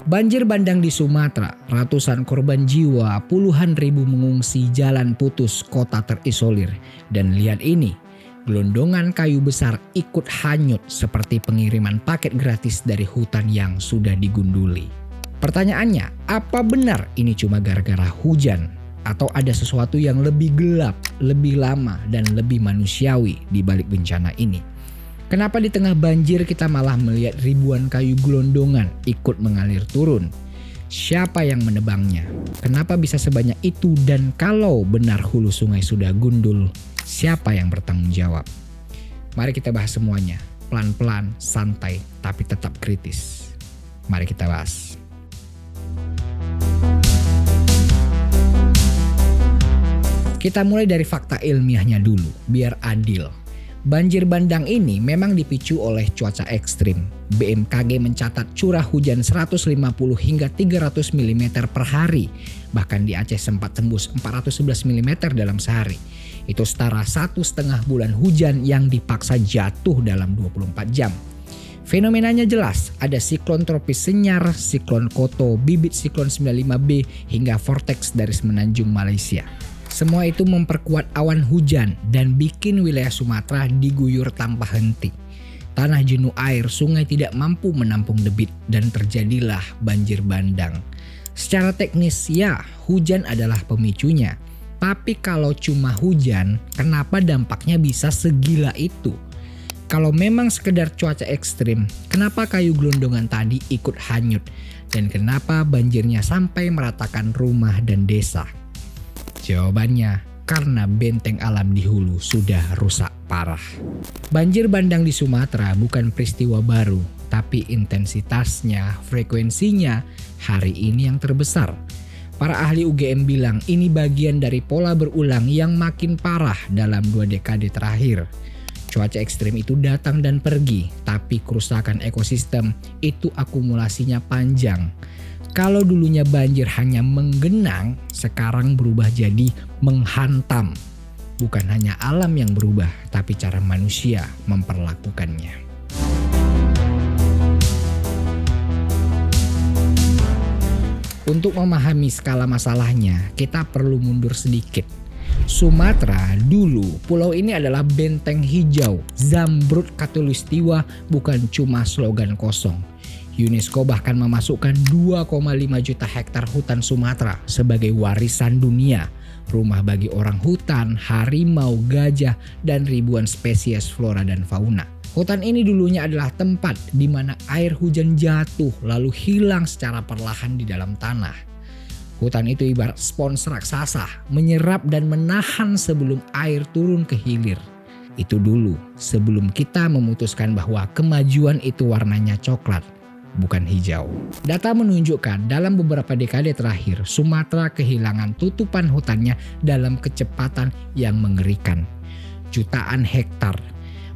Banjir bandang di Sumatera, ratusan korban jiwa, puluhan ribu mengungsi, jalan putus, kota terisolir. Dan lihat ini, gelondongan kayu besar ikut hanyut seperti pengiriman paket gratis dari hutan yang sudah digunduli. Pertanyaannya, apa benar ini cuma gara-gara hujan? Atau ada sesuatu yang lebih gelap, lebih lama, dan lebih manusiawi di balik bencana ini? Kenapa di tengah banjir kita malah melihat ribuan kayu gelondongan ikut mengalir turun? Siapa yang menebangnya? Kenapa bisa sebanyak itu? Dan kalau benar hulu sungai sudah gundul, siapa yang bertanggung jawab? Mari kita bahas semuanya, pelan-pelan, santai, tapi tetap kritis. Mari kita bahas. Kita mulai dari fakta ilmiahnya dulu, biar adil. Banjir bandang ini memang dipicu oleh cuaca ekstrim. BMKG mencatat curah hujan 150 hingga 300 mm per hari. Bahkan di Aceh sempat tembus 411 mm dalam sehari. Itu setara 1,5 bulan hujan yang dipaksa jatuh dalam 24 jam. Fenomenanya jelas, ada siklon tropis Senyar, siklon Koto, bibit siklon 95B, hingga vortex dari semenanjung Malaysia. Semua itu memperkuat awan hujan dan bikin wilayah Sumatera diguyur tanpa henti. Tanah jenuh air, sungai tidak mampu menampung debit dan terjadilah banjir bandang. Secara teknis ya, hujan adalah pemicunya. Tapi kalau cuma hujan, kenapa dampaknya bisa segila itu? Kalau memang sekedar cuaca ekstrim, kenapa kayu gelondongan tadi ikut hanyut? Dan kenapa banjirnya sampai meratakan rumah dan desa? Jawabannya, karena benteng alam di hulu sudah rusak parah. Banjir bandang di Sumatera bukan peristiwa baru, tapi intensitasnya, frekuensinya hari ini yang terbesar. Para ahli UGM bilang ini bagian dari pola berulang yang makin parah dalam 2 dekade terakhir. Cuaca ekstrim itu datang dan pergi, tapi kerusakan ekosistem itu akumulasinya panjang. Kalau dulunya banjir hanya menggenang, sekarang berubah jadi menghantam. Bukan hanya alam yang berubah, tapi cara manusia memperlakukannya. Untuk memahami skala masalahnya, kita perlu mundur sedikit. Sumatera dulu, pulau ini adalah benteng hijau, Zamrud Khatulistiwa, bukan cuma slogan kosong. UNESCO bahkan memasukkan 2,5 juta hektar hutan Sumatera sebagai warisan dunia, rumah bagi orang hutan, harimau, gajah, dan ribuan spesies flora dan fauna. Hutan ini dulunya adalah tempat di mana air hujan jatuh lalu hilang secara perlahan di dalam tanah. Hutan itu ibarat spons raksasa, menyerap dan menahan sebelum air turun ke hilir. Itu dulu, sebelum kita memutuskan bahwa kemajuan itu warnanya coklat, bukan hijau. Data menunjukkan dalam beberapa dekade terakhir, Sumatera kehilangan tutupan hutannya dalam kecepatan yang mengerikan. Jutaan hektar.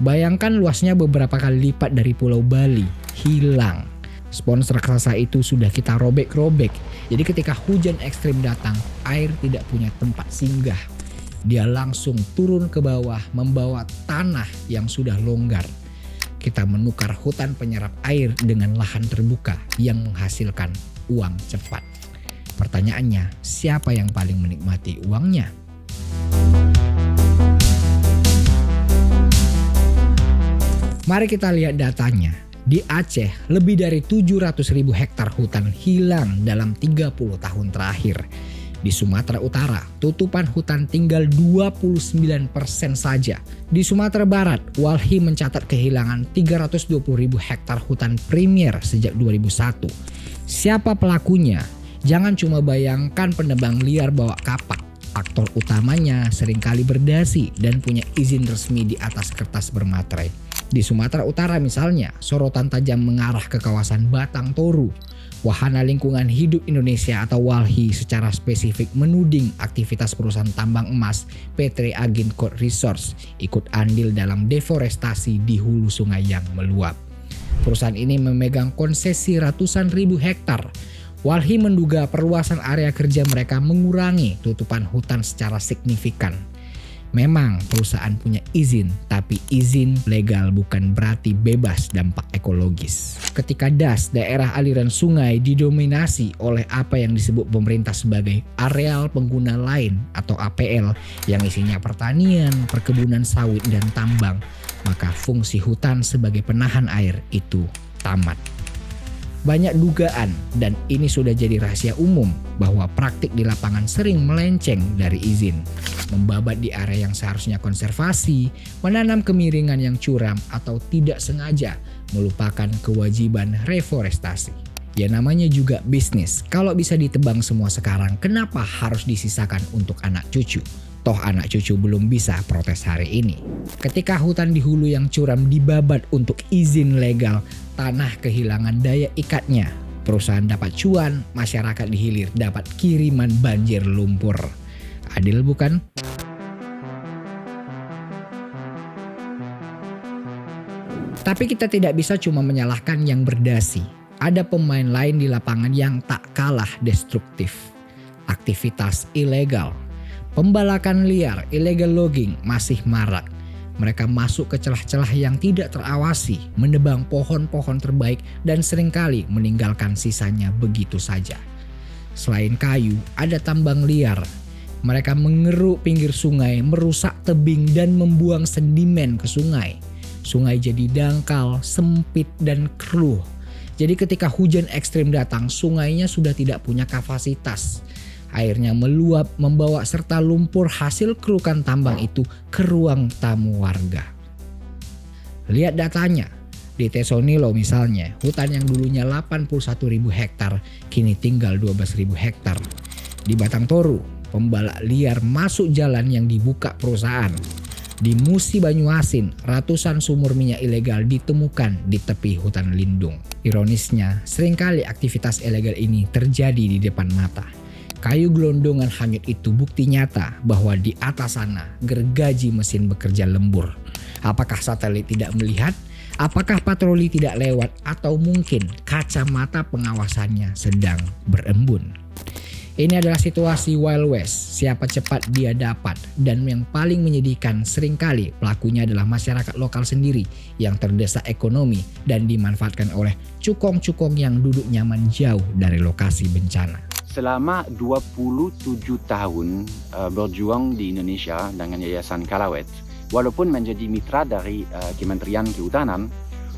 Bayangkan luasnya beberapa kali lipat dari Pulau Bali, hilang. Spons raksasa itu sudah kita robek-robek. Jadi ketika hujan ekstrim datang, air tidak punya tempat singgah. Dia langsung turun ke bawah membawa tanah yang sudah longgar. Kita menukar hutan penyerap air dengan lahan terbuka yang menghasilkan uang cepat. Pertanyaannya, siapa yang paling menikmati uangnya? Mari kita lihat datanya. Di Aceh, lebih dari 700.000 hektar hutan hilang dalam 30 tahun terakhir. Di Sumatera Utara, tutupan hutan tinggal 29% saja. Di Sumatera Barat, Walhi mencatat kehilangan 320.000 hektar hutan primer sejak 2001. Siapa pelakunya? Jangan cuma bayangkan penebang liar bawa kapak. Aktor utamanya seringkali berdasi dan punya izin resmi di atas kertas bermaterai. Di Sumatera Utara misalnya, sorotan tajam mengarah ke kawasan Batang Toru. Wahana Lingkungan Hidup Indonesia atau WALHI secara spesifik menuding aktivitas perusahaan tambang emas PT Agincourt Resources ikut andil dalam deforestasi di hulu sungai yang meluap. Perusahaan ini memegang konsesi ratusan ribu hektar. WALHI menduga perluasan area kerja mereka mengurangi tutupan hutan secara signifikan. Memang perusahaan punya izin, tapi izin legal bukan berarti bebas dampak ekologis. Ketika DAS, daerah aliran sungai, didominasi oleh apa yang disebut pemerintah sebagai areal pengguna lain atau APL yang isinya pertanian, perkebunan sawit, dan tambang, maka fungsi hutan sebagai penahan air itu tamat. Banyak dugaan, dan ini sudah jadi rahasia umum, bahwa praktik di lapangan sering melenceng dari izin, membabat di area yang seharusnya konservasi, menanam kemiringan yang curam, atau tidak sengaja melupakan kewajiban reforestasi. Ya namanya juga bisnis, kalau bisa ditebang semua sekarang, kenapa harus disisakan untuk anak cucu? Toh anak cucu belum bisa protes hari ini. Ketika hutan di hulu yang curam dibabat untuk izin legal, tanah kehilangan daya ikatnya. Perusahaan dapat cuan, masyarakat di hilir dapat kiriman banjir lumpur. Adil bukan? Tapi kita tidak bisa cuma menyalahkan yang berdasi. Ada pemain lain di lapangan yang tak kalah destruktif. Aktivitas ilegal. Pembalakan liar, illegal logging masih marak. Mereka masuk ke celah-celah yang tidak terawasi, menebang pohon-pohon terbaik dan seringkali meninggalkan sisanya begitu saja. Selain kayu, ada tambang liar. Mereka mengeruk pinggir sungai, merusak tebing dan membuang sedimen ke sungai. Sungai jadi dangkal, sempit dan keruh. Jadi ketika hujan ekstrim datang, sungainya sudah tidak punya kapasitas. Airnya meluap, membawa serta lumpur hasil kerukan tambang itu ke ruang tamu warga. Lihat datanya. Di Tesonilo misalnya, hutan yang dulunya 81.000 hektar kini tinggal 12.000 hektar. Di Batang Toru, pembalak liar masuk jalan yang dibuka perusahaan. Di Musi Banyuasin, ratusan sumur minyak ilegal ditemukan di tepi hutan lindung. Ironisnya, seringkali aktivitas ilegal ini terjadi di depan mata. Kayu gelondongan hanyut itu bukti nyata bahwa di atas sana gergaji mesin bekerja lembur. Apakah satelit tidak melihat? Apakah patroli tidak lewat? Atau mungkin kacamata pengawasannya sedang berembun? Ini adalah situasi Wild West, siapa cepat dia dapat. Dan yang paling menyedihkan seringkali pelakunya adalah masyarakat lokal sendiri yang terdesak ekonomi dan dimanfaatkan oleh cukong-cukong yang duduk nyaman jauh dari lokasi bencana. Selama 27 tahun berjuang di Indonesia dengan Yayasan Kalawet, walaupun menjadi mitra dari Kementerian Kehutanan,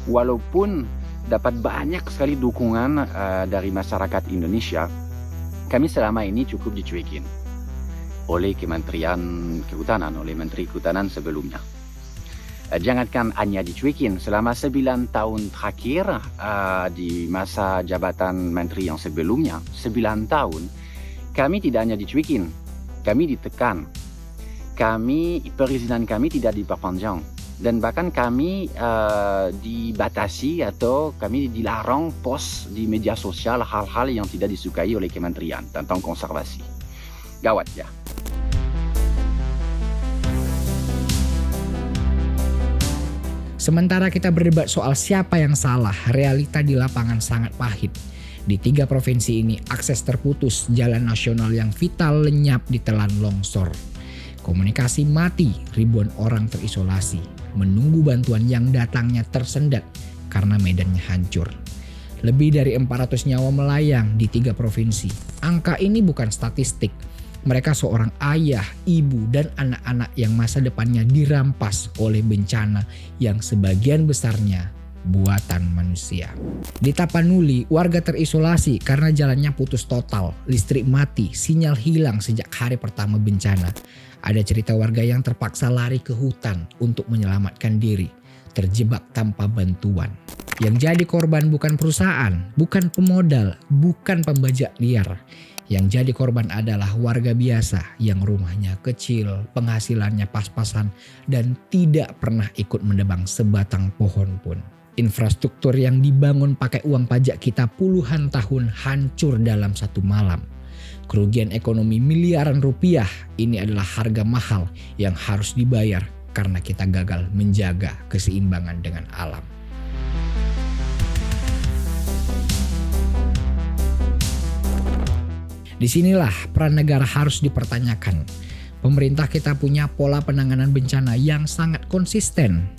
walaupun dapat banyak sekali dukungan dari masyarakat Indonesia, kami selama ini cukup dicuekin oleh Kementerian Kehutanan, oleh Menteri Kehutanan sebelumnya. Jangankan hanya dicuekin, selama 9 tahun terakhir di masa jabatan menteri yang sebelumnya, 9 tahun, kami tidak hanya dicuekin, kami ditekan. Perizinan kami tidak diperpanjang. Dan bahkan kami dibatasi atau kami dilarang post di media sosial hal-hal yang tidak disukai oleh kementerian tentang konservasi. Gawat ya. Sementara kita berdebat soal siapa yang salah, realita di lapangan sangat pahit. Di 3 provinsi ini akses terputus, jalan nasional yang vital lenyap ditelan longsor. Komunikasi mati, ribuan orang terisolasi, menunggu bantuan yang datangnya tersendat karena medannya hancur. Lebih dari 400 nyawa melayang di 3 provinsi. Angka ini bukan statistik. Mereka seorang ayah, ibu, dan anak-anak yang masa depannya dirampas oleh bencana yang sebagian besarnya buatan manusia. Di Tapanuli, warga terisolasi karena jalannya putus total, listrik mati, sinyal hilang sejak hari pertama bencana. Ada cerita warga yang terpaksa lari ke hutan untuk menyelamatkan diri, terjebak tanpa bantuan. Yang jadi korban bukan perusahaan, bukan pemodal, bukan pembajak liar. Yang jadi korban adalah warga biasa yang rumahnya kecil, penghasilannya pas-pasan, dan tidak pernah ikut menebang sebatang pohon pun. Infrastruktur yang dibangun pakai uang pajak kita puluhan tahun hancur dalam 1 malam. Kerugian ekonomi miliaran rupiah, ini adalah harga mahal yang harus dibayar karena kita gagal menjaga keseimbangan dengan alam. Disinilah peran negara harus dipertanyakan. Pemerintah kita punya pola penanganan bencana yang sangat konsisten.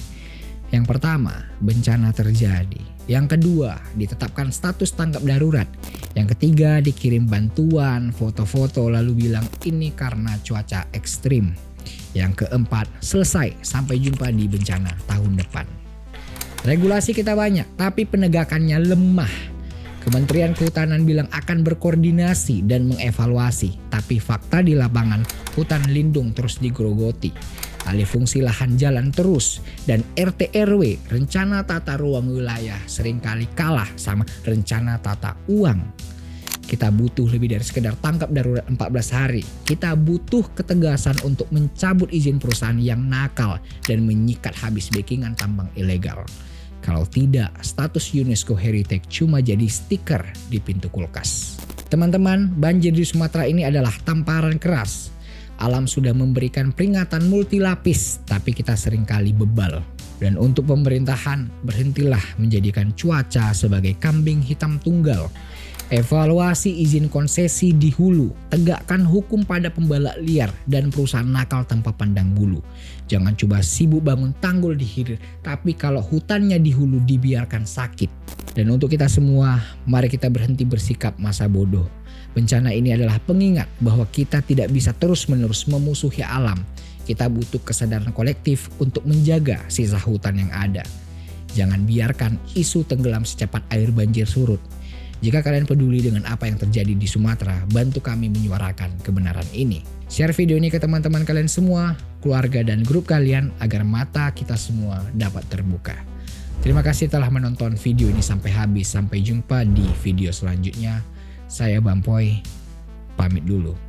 Yang pertama, bencana terjadi. Yang kedua, ditetapkan status tanggap darurat. Yang ketiga, dikirim bantuan, foto-foto lalu bilang ini karena cuaca ekstrim. Yang keempat, selesai, sampai jumpa di bencana tahun depan. Regulasi kita banyak, tapi penegakannya lemah. Kementerian Kehutanan bilang akan berkoordinasi dan mengevaluasi, tapi fakta di lapangan hutan lindung terus digerogoti. Alih fungsi lahan jalan terus, dan RT RW, rencana tata ruang wilayah, seringkali kalah sama rencana tata uang. Kita butuh lebih dari sekedar tangkap darurat 14 hari. Kita butuh ketegasan untuk mencabut izin perusahaan yang nakal dan menyikat habis backingan tambang ilegal. Kalau tidak, status UNESCO Heritage cuma jadi stiker di pintu kulkas. Teman-teman, banjir di Sumatera ini adalah tamparan keras. Alam sudah memberikan peringatan multilapis, tapi kita seringkali bebal. Dan untuk pemerintahan, berhentilah menjadikan cuaca sebagai kambing hitam tunggal. Evaluasi izin konsesi di hulu, tegakkan hukum pada pembalak liar dan perusahaan nakal tanpa pandang bulu. Jangan coba sibuk bangun tanggul di hilir, tapi kalau hutannya di hulu dibiarkan sakit. Dan untuk kita semua, mari kita berhenti bersikap masa bodoh. Bencana ini adalah pengingat bahwa kita tidak bisa terus-menerus memusuhi alam. Kita butuh kesadaran kolektif untuk menjaga sisa hutan yang ada. Jangan biarkan isu tenggelam secepat air banjir surut. Jika kalian peduli dengan apa yang terjadi di Sumatera, bantu kami menyuarakan kebenaran ini. Share video ini ke teman-teman kalian semua, keluarga dan grup kalian agar mata kita semua dapat terbuka. Terima kasih telah menonton video ini sampai habis. Sampai jumpa di video selanjutnya. Saya Bampoy, pamit dulu.